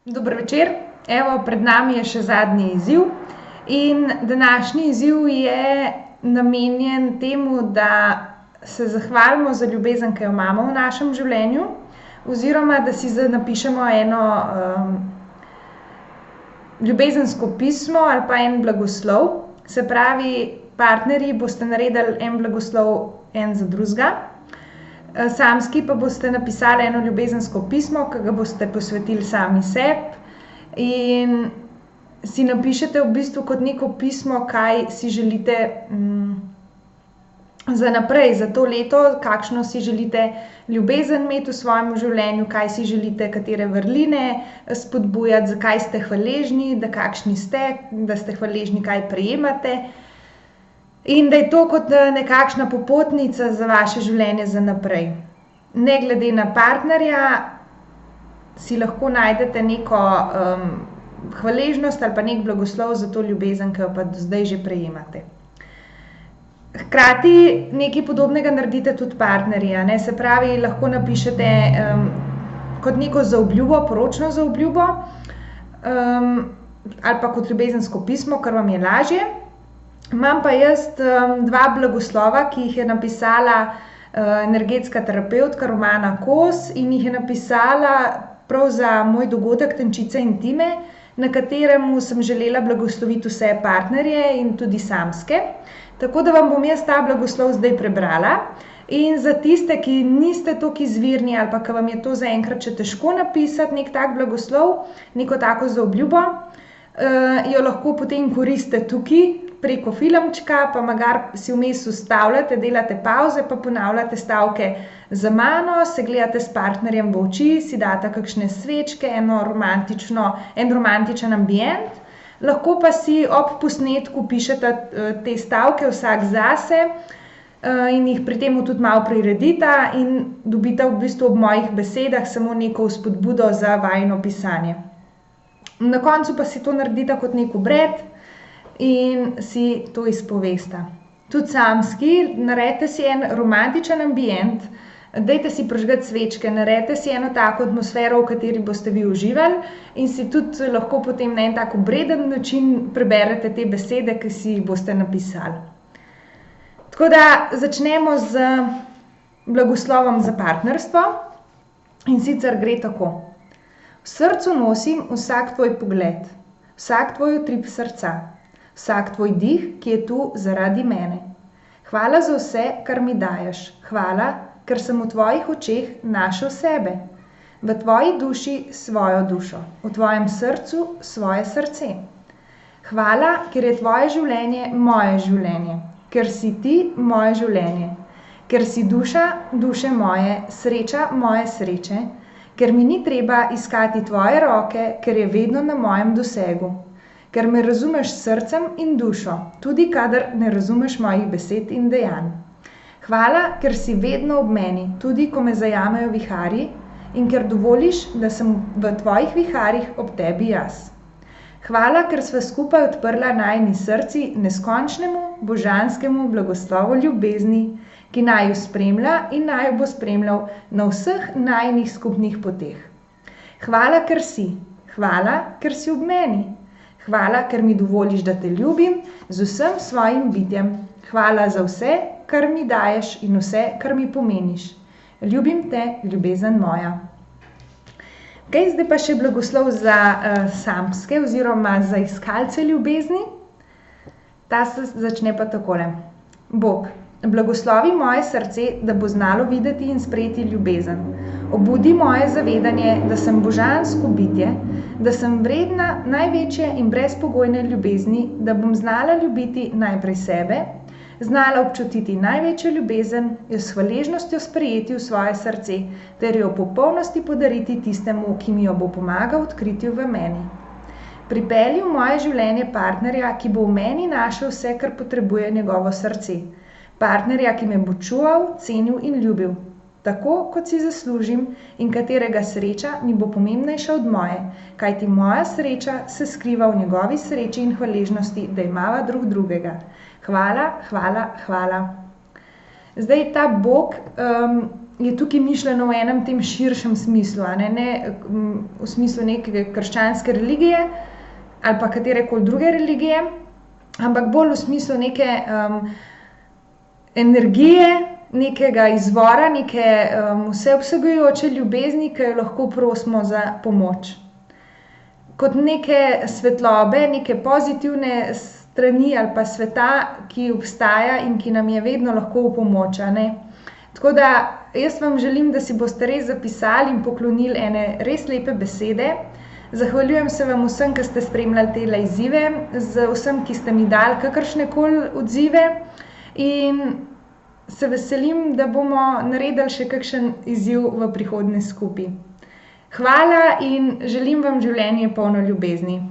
Dober večer. Evo, pred nami je še zadnji izziv in današnji izziv je namenjen temu, da se zahvalimo za ljubezen, ki jo imamo v našem življenju, oziroma da si napišemo eno ljubezensko pismo ali pa en blagoslov. Se pravi, partnerji boste naredili en blagoslov en za drugega. Samski pa boste napisali eno ljubezensko pismo, ki ga boste posvetili sami sebi, in si napišete v bistvu kot neko pismo, kaj si želite za naprej, za to leto, kakšno si želite ljubezen imeti v svojem življenju, kaj si želite, katere vrline spodbujati, zakaj ste hvaležni, da kakšni ste, da ste hvaležni, kaj prejemate. In da je to kot nekakšna popotnica za vaše življenje za naprej. Ne glede na partnerja, si lahko najdete neko hvaležnost ali pa nek blagoslov za to ljubezen, ki jo pa do zdaj že prejemate. Hkrati nekaj podobnega naredite tudi partnerji, a ne. Se pravi, lahko napišete kot neko zaobljubo, poročno zaobljubo, ali pa kot ljubezensko pismo, kar vam je lažje. Imam pa jaz dva blagoslova, ki jih je napisala energetska terapevtka Romana Kos in jih je napisala prav za moj dogodek Tančice intime, na katerem sem želela blagosloviti vse partnerje in tudi samske. Tako da vam bom jaz ta blagoslov zdaj prebrala. In za tiste, ki niste toliko izvirni ali pa ki vam je to zaenkrat še težko napisati, nek tak blagoslov, neko tako zaobljubo, jo lahko potem koristite tukaj preko filmčka, pa magari si vmes ustavljate, delate pavze, pa ponavljate stavke za mano, se gledate s partnerjem v oči, si date kakšne svečke, en romantičen ambient. Lahko pa si ob posnetku pišete te stavke vsak zase in jih pri tem tudi malo priredite in dobite v bistvu ob mojih besedah samo neko vzpodbudo za vajino pisanje. Na koncu pa si to naredite kot neki obred in si to izpovesta. Tudi samski, naredite si en romantičen ambient, dajte si prižgati svečke, naredite si eno tako atmosfero, v kateri boste vi uživali, in si tudi lahko potem na en tak obreden način preberete te besede, ki si jih boste napisali. Tako da začnemo z blagoslovom za partnerstvo, in sicer gre tako. V srcu nosim vsak tvoj pogled, vsak tvoj utrip srca, vsak tvoj dih, ki je tu zaradi mene. Hvala za vse, kar mi daješ. Hvala, ker sem v tvojih očeh našel sebe, v tvoji duši svojo dušo, v tvojem srcu svoje srce. Hvala, ker je tvoje življenje moje življenje, ker si ti moje življenje, ker si duša duše moje, sreča moje sreče, ker mi ni treba iskati tvoje roke, ker je vedno na mojem dosegu, ker me razumeš s srcem in dušo, tudi kadar ne razumeš mojih besed in dejanj. Hvala, ker si vedno ob meni, tudi ko me zajamejo viharji, in ker dovoliš, da sem v tvojih viharjih ob tebi jaz. Hvala, ker sva skupaj odprla najini srci neskončnemu, božanskemu blagoslovu ljubezni, ki naj jo spremlja in naj jo bo spremljal na vseh najinih skupnih poteh. Hvala, ker si. Hvala, ker si ob meni. Hvala, ker mi dovoliš, da te ljubim z vsem svojim bitjem. Hvala za vse, kar mi daješ in vse, kar mi pomeniš. Ljubim te, ljubezen moja. Zdaj pa še blagoslov za samske oziroma za iskalce ljubezni. Ta se začne pa takole. Bog, blagoslovi moje srce, da bo znalo videti in sprejeti ljubezen. Obudi moje zavedanje, da sem božansko bitje, da sem vredna največje in brezpogojne ljubezni, da bom znala ljubiti najprej sebe, znala občutiti največjo ljubezen, jo s hvaležnostjo sprejeti v svoje srce, ter jo v popolnosti podariti tistemu, ki mi jo bo pomagal odkriti v meni. Pripelji v moje življenje partnerja, ki bo v meni našel vse, kar potrebuje njegovo srce. Partnerja, ki me bo čuval, cenil in ljubil, tako kot si zaslužim, in katerega sreča mi bo pomembnejša od moje, kajti moja sreča se skriva v njegovi sreči in hvaležnosti, da imava drug drugega. Hvala, hvala, hvala. Zdaj ta Bog je tukaj mišljeno v enem tem širšem smislu, a ne v smislu neke krščanske religije ali pa katerekoli druge religije, ampak bolj v smislu neke energije, nekega izvora, neke vseobsegajoče ljubezni, ki jo lahko prosimo za pomoč. Kot neke svetlobe, neke pozitivne strani ali pa sveta, ki obstaja in ki nam je vedno lahko v pomoč, a ne. Tako da jaz vam želim, da si boste res zapisali in poklonili ene res lepe besede. Zahvaljujem se vam vsem, ki ste spremljali tele izzive, vsem, ki ste mi dali kakršnekoli odzive, in se veselim, da bomo naredili še kakšen izziv v prihodnje skupaj. Hvala in želim vam življenje polno ljubezni.